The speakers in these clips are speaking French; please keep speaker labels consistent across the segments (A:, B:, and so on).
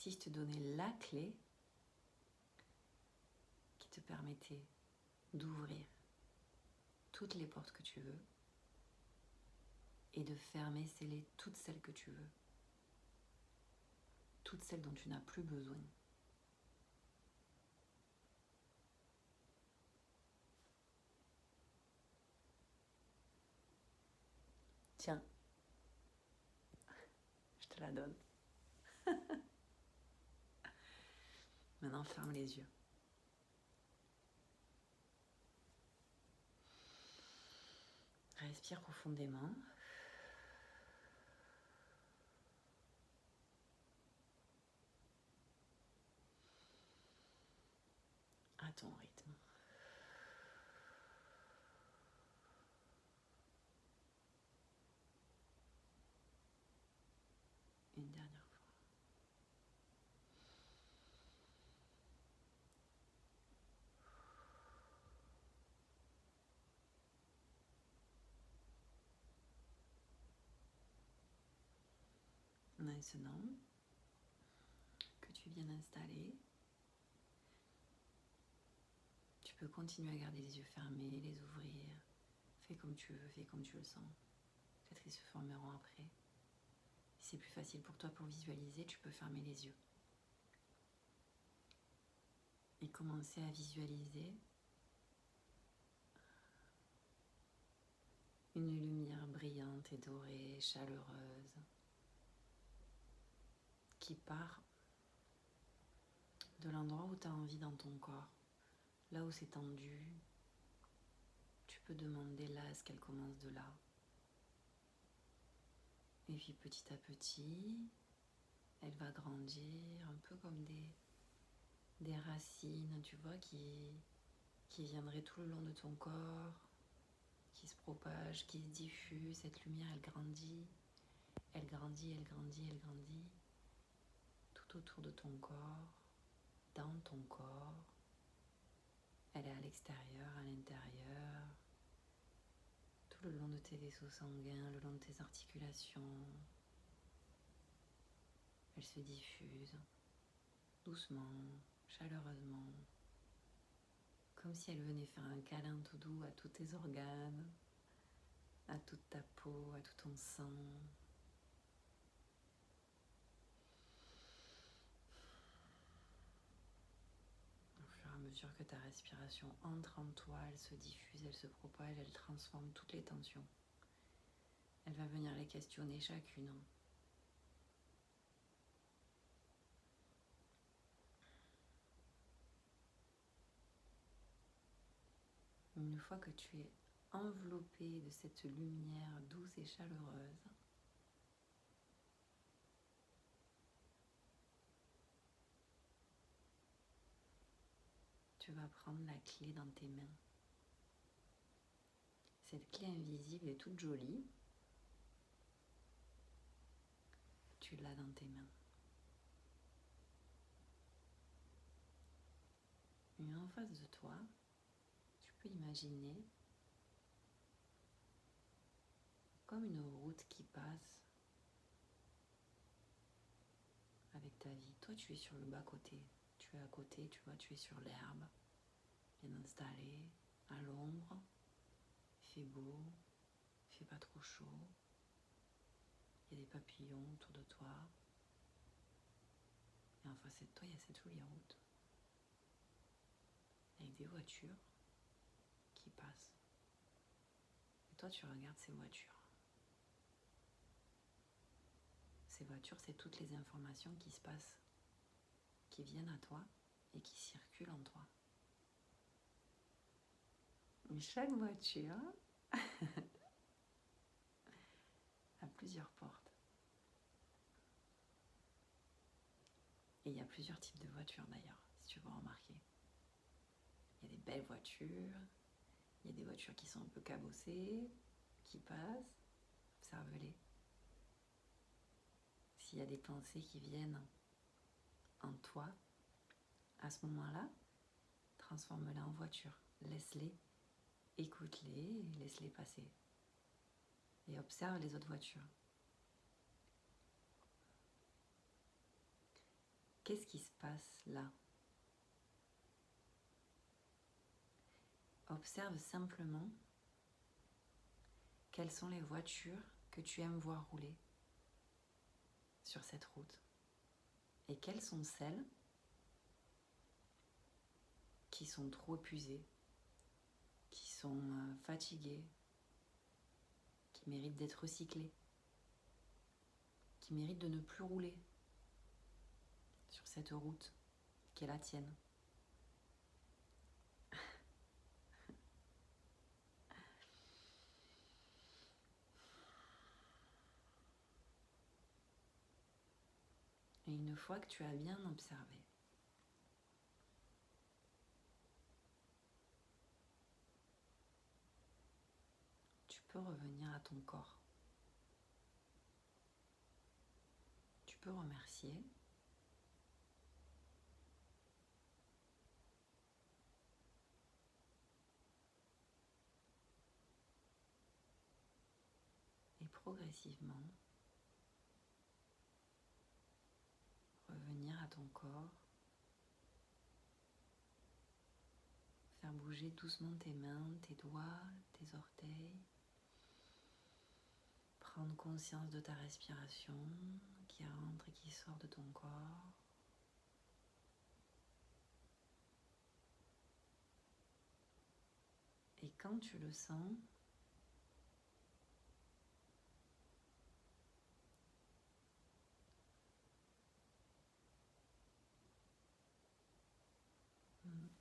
A: si je te donnais la clé qui te permettait d'ouvrir toutes les portes que tu veux et de fermer, sceller toutes celles que tu veux, toutes celles dont tu n'as plus besoin. Tiens, je te la donne. Maintenant, ferme les yeux. Respire profondément. À ton rythme. Une dernière fois. Maintenant que tu viens d'installer, tu peux continuer à garder les yeux fermés, les ouvrir. Fais comme tu veux, fais comme tu le sens. Peut-être qu'ils se formeront après. Si c'est plus facile pour toi pour visualiser, tu peux fermer les yeux. Et commencer à visualiser une lumière brillante et dorée, chaleureuse, qui part de l'endroit où tu as envie dans ton corps, là où c'est tendu. Tu peux demander là à ce qu'elle commence de là. Et puis petit à petit, elle va grandir, un peu comme des racines, tu vois, qui viendraient tout le long de ton corps, qui se propagent, qui se diffusent. Cette lumière, elle grandit, elle grandit, elle grandit, elle grandit, tout autour de ton corps, dans ton corps. Elle est à l'extérieur, à l'intérieur, tout le long de tes vaisseaux sanguins, le long de tes articulations. Elle se diffuse doucement, chaleureusement, comme si elle venait faire un câlin tout doux à tous tes organes, à toute ta peau, à tout ton sang. Au fur et à mesure que ta respiration entre en toi, elle se diffuse, elle se propage, elle transforme toutes les tensions. Elle va venir les questionner chacune. Une fois que tu es enveloppé de cette lumière douce et chaleureuse, tu vas prendre la clé dans tes mains. Cette clé invisible est toute jolie. Tu l'as dans tes mains. Et en face de toi, tu peux imaginer comme une route qui passe avec ta vie. Toi, tu es sur le bas-côté. Tu es à côté, tu vois, tu es sur l'herbe, bien installé, à l'ombre. Il fait beau, il fait pas trop chaud. Il y a des papillons autour de toi. Et en face de toi, il y a cette jolie route avec des voitures qui passent. Et toi, tu regardes ces voitures. Ces voitures, c'est toutes les informations qui se passent, qui viennent à toi et qui circulent en toi. Et chaque voiture a plusieurs portes. Et il y a plusieurs types de voitures d'ailleurs, si tu veux remarquer. Il y a des belles voitures, il y a des voitures qui sont un peu cabossées, qui passent. Observe-les. S'il y a des pensées qui viennent en toi, à ce moment-là, transforme-les en voiture. Laisse-les, écoute-les, laisse-les passer. Et observe les autres voitures. Qu'est-ce qui se passe là? Observe simplement quelles sont les voitures que tu aimes voir rouler sur cette route et quelles sont celles qui sont trop épuisées, qui sont fatiguées, qui méritent d'être recyclées, qui méritent de ne plus rouler sur cette route qui est la tienne. Et une fois que tu as bien observé, tu peux revenir à ton corps. Tu peux remercier. Et progressivement, revenir à ton corps, faire bouger doucement tes mains, tes doigts, tes orteils, prendre conscience de ta respiration qui rentre et qui sort de ton corps. Et quand tu le sens,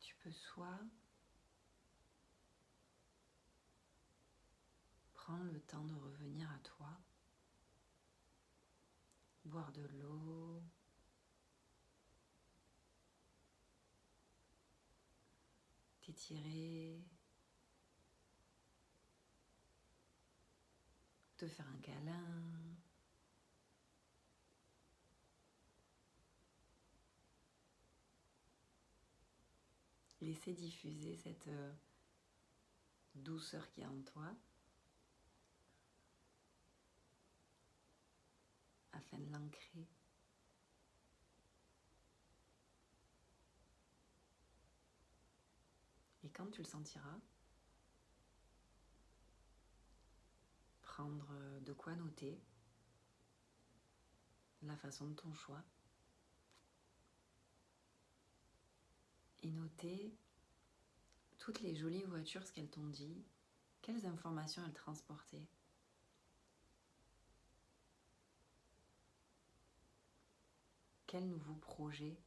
A: tu peux soit prendre le temps de revenir à toi, boire de l'eau, t'étirer, te faire un câlin, laisser diffuser cette douceur qui est en toi afin de l'ancrer. Et quand tu le sentiras, prendre de quoi noter, la façon de ton choix, et noter toutes les jolies voitures, ce qu'elles t'ont dit, quelles informations elles transportaient. Quel nouveau projet?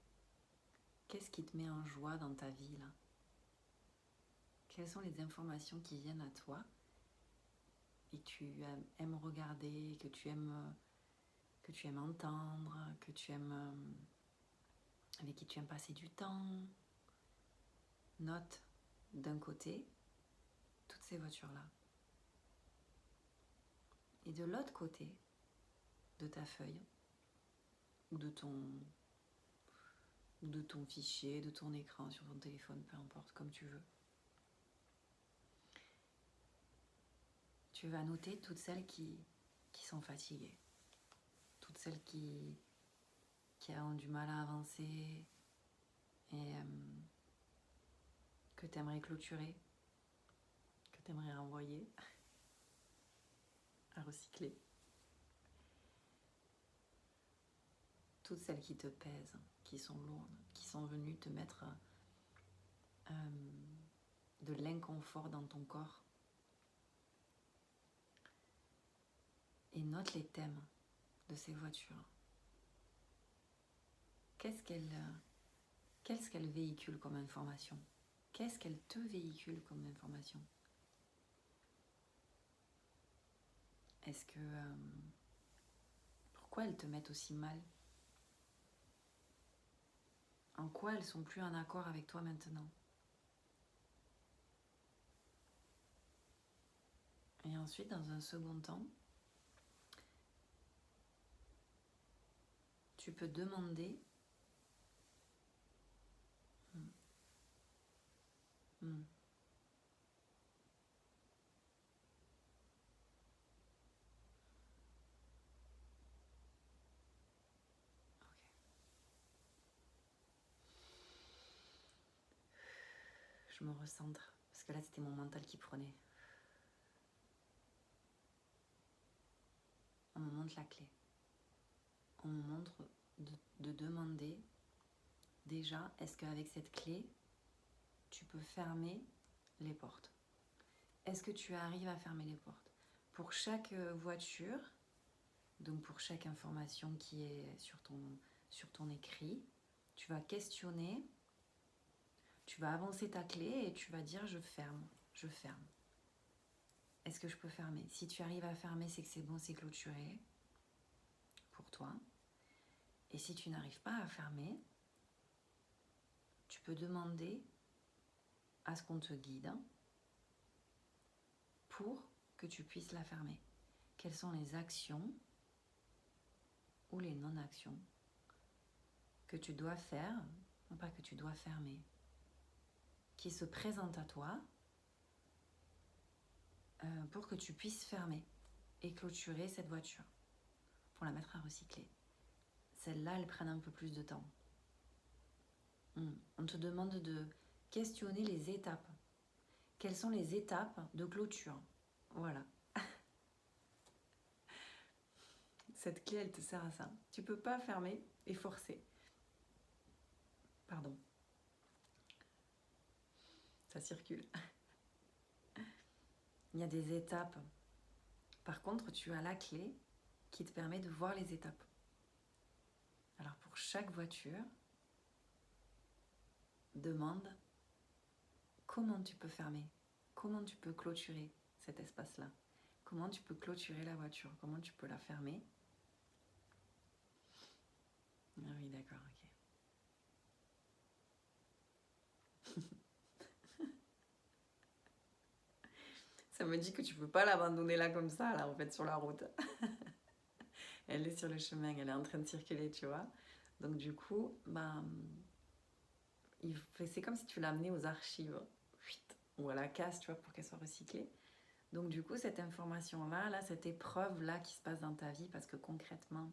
A: Qu'est-ce qui te met en joie dans ta vie là? Quelles sont les informations qui viennent à toi et que tu aimes regarder, que tu aimes entendre, que tu aimes, avec qui tu aimes passer du temps? Note d'un côté toutes ces voitures-là. Et de l'autre côté de ta feuille, ou de ton fichier, de ton écran sur ton téléphone, peu importe, comme tu veux. Tu vas noter toutes celles qui sont fatiguées, toutes celles qui ont du mal à avancer et que tu aimerais clôturer, que tu aimerais renvoyer, à recycler. Toutes celles qui te pèsent, qui sont lourdes, qui sont venues te mettre de l'inconfort dans ton corps. Et note les thèmes de ces voitures. Qu'est-ce qu'elles véhiculent comme information? Qu'est-ce qu'elles te véhiculent comme information? Est-ce que... pourquoi elles te mettent aussi mal? En quoi elles sont plus en accord avec toi maintenant? Et ensuite, dans un second temps, tu peux demander je me recentre. Parce que là, c'était mon mental qui prenait. On me montre la clé. On me montre de demander déjà, est-ce qu'avec cette clé, tu peux fermer les portes? Est-ce que tu arrives à fermer les portes? Pour chaque voiture, donc pour chaque information qui est sur ton écrit, tu vas questionner, tu vas avancer ta clé et tu vas dire je ferme, je ferme. Est-ce que je peux fermer? Si tu arrives à fermer, c'est que c'est bon, c'est clôturé pour toi. Et si tu n'arrives pas à fermer, tu peux demander à ce qu'on te guide pour que tu puisses la fermer. Quelles sont les actions ou les non-actions que tu dois faire, non pas que tu dois fermer, qui se présentent à toi pour que tu puisses fermer et clôturer cette voiture, pour la mettre à recycler. Celles-là, elles prennent un peu plus de temps. On te demande de questionner les étapes. Quelles sont les étapes de clôture? Voilà. Cette clé, elle te sert à ça. Tu peux pas fermer et forcer. Pardon. Ça circule. Il y a des étapes. Par contre, tu as la clé qui te permet de voir les étapes. Alors pour chaque voiture, demande comment tu peux fermer, comment tu peux clôturer cet espace-là, comment tu peux clôturer la voiture, comment tu peux la fermer. Ah oui, d'accord, ok. Ça me dit que tu peux pas l'abandonner là comme ça, là, en fait, sur la route. Elle est sur le chemin, elle est en train de circuler, tu vois. Donc du coup, c'est comme si tu l'amenais aux archives, ou à la casse, tu vois, pour qu'elle soit recyclée. Donc du coup, cette information-là, cette épreuve-là qui se passe dans ta vie, parce que concrètement,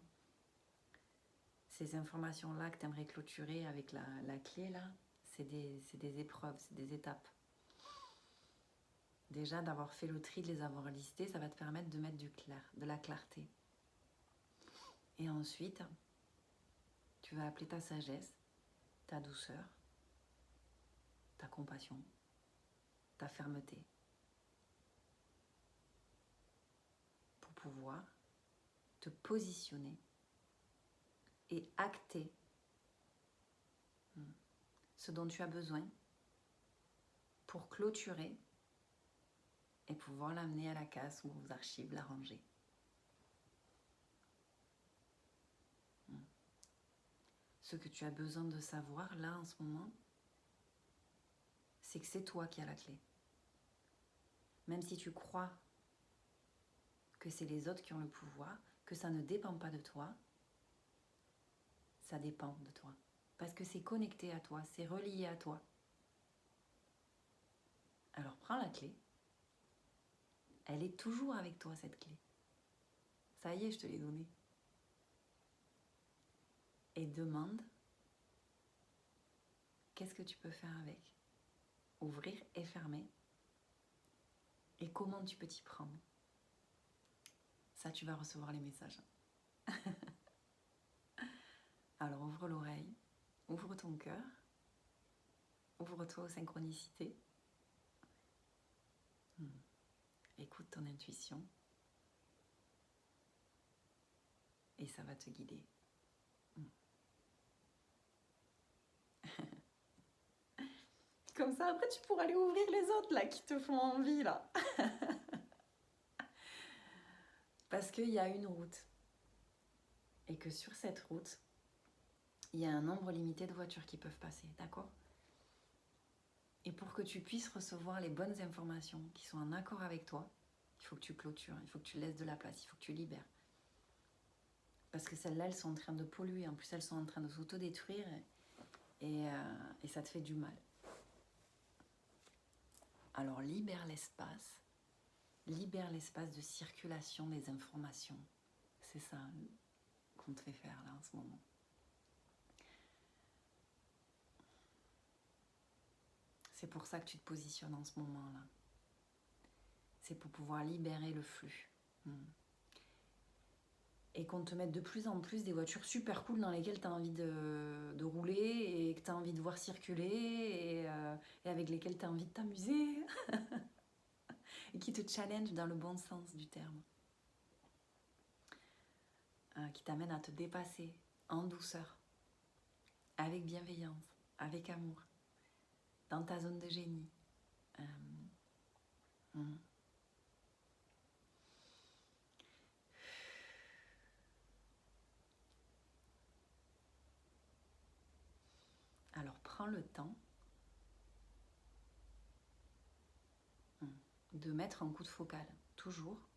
A: ces informations-là que tu aimerais clôturer avec la clé, là, c'est des épreuves, c'est des étapes. Déjà, d'avoir fait le tri, de les avoir listées, ça va te permettre de mettre de la clarté. Et ensuite, tu vas appeler ta sagesse, ta douceur, ta compassion, ta fermeté, pour pouvoir te positionner et acter ce dont tu as besoin pour clôturer et pouvoir l'amener à la casse ou aux archives, la ranger. Ce que tu as besoin de savoir là en ce moment, c'est que c'est toi qui as la clé. Même si tu crois que c'est les autres qui ont le pouvoir, que ça ne dépend pas de toi, ça dépend de toi. Parce que c'est connecté à toi, c'est relié à toi. Alors prends la clé. Elle est toujours avec toi, cette clé. Ça y est, je te l'ai donnée. Et demande, qu'est-ce que tu peux faire avec? Ouvrir et fermer. Et comment tu peux t'y prendre? Ça, tu vas recevoir les messages. Alors ouvre l'oreille, ouvre ton cœur, ouvre-toi aux synchronicités. Écoute ton intuition et ça va te guider. Comme ça, après, tu pourras aller ouvrir les autres là qui te font envie là. Parce qu'il y a une route. Et que sur cette route, il y a un nombre limité de voitures qui peuvent passer, d'accord? Et pour que tu puisses recevoir les bonnes informations qui sont en accord avec toi, il faut que tu clôtures, il faut que tu laisses de la place, il faut que tu libères. Parce que celles-là, elles sont en train de polluer, en plus elles sont en train de s'autodétruire et ça te fait du mal. Alors libère l'espace de circulation des informations. C'est ça qu'on te fait faire là en ce moment. C'est pour ça que tu te positionnes en ce moment-là. C'est pour pouvoir libérer le flux. Et qu'on te mette de plus en plus des voitures super cool dans lesquelles tu as envie de rouler et que tu as envie de voir circuler et avec lesquelles tu as envie de t'amuser et qui te challenge dans le bon sens du terme. Qui t'amène à te dépasser en douceur, avec bienveillance, avec amour, dans ta zone de génie. Alors prends le temps de mettre un coup de focal, toujours,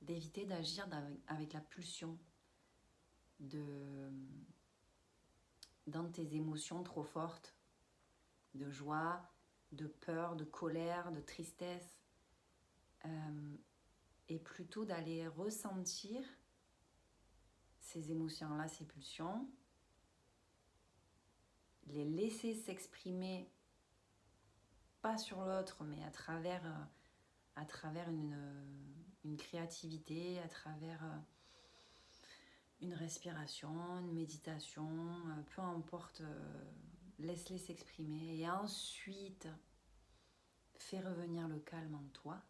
A: d'éviter d'agir avec la pulsion dans tes émotions trop fortes, de joie, de peur, de colère, de tristesse, et plutôt d'aller ressentir ces émotions-là, ces pulsions, les laisser s'exprimer, pas sur l'autre, mais à travers une créativité, à travers une respiration, une méditation, peu importe, laisse-les s'exprimer et ensuite fais revenir le calme en toi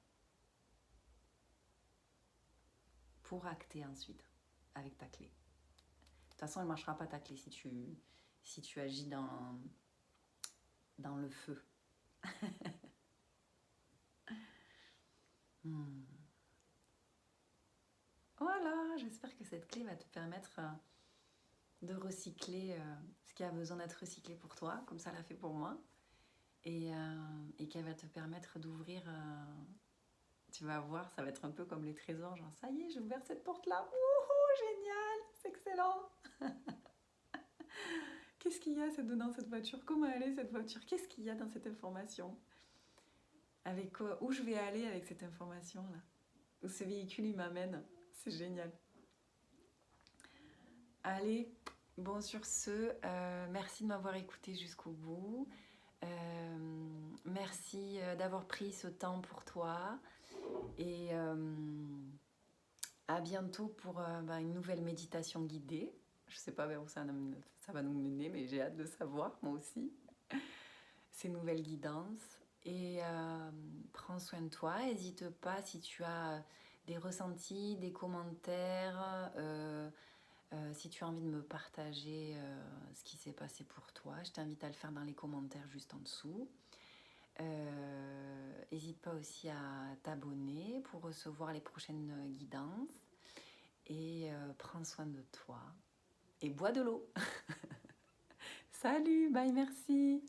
A: pour acter ensuite avec ta clé. De toute façon, elle ne marchera pas ta clé si tu agis dans le feu. Voilà, j'espère que cette clé va te permettre de recycler ce qui a besoin d'être recyclé pour toi, comme ça l'a fait pour moi, et qu'elle va te permettre d'ouvrir, tu vas voir, ça va être un peu comme les trésors, genre ça y est, j'ai ouvert cette porte-là, wouhou, génial, c'est excellent. Qu'est-ce qu'il y a dans cette voiture? Comment elle est cette voiture? Qu'est-ce qu'il y a dans cette information? Avec quoi? Où je vais aller avec cette information-là? Où ce véhicule il m'amène? C'est génial. Allez, bon sur ce, merci de m'avoir écouté jusqu'au bout. Merci d'avoir pris ce temps pour toi. Et à bientôt pour une nouvelle méditation guidée. Je ne sais pas vers où ça va nous mener, mais j'ai hâte de savoir, moi aussi, ces nouvelles guidances. Et prends soin de toi. N'hésite pas si tu as des ressentis, des commentaires, si tu as envie de me partager ce qui s'est passé pour toi. Je t'invite à le faire dans les commentaires juste en dessous. N'hésite pas aussi à t'abonner pour recevoir les prochaines guidances. Et prends soin de toi. Et bois de l'eau. Salut, bye, merci.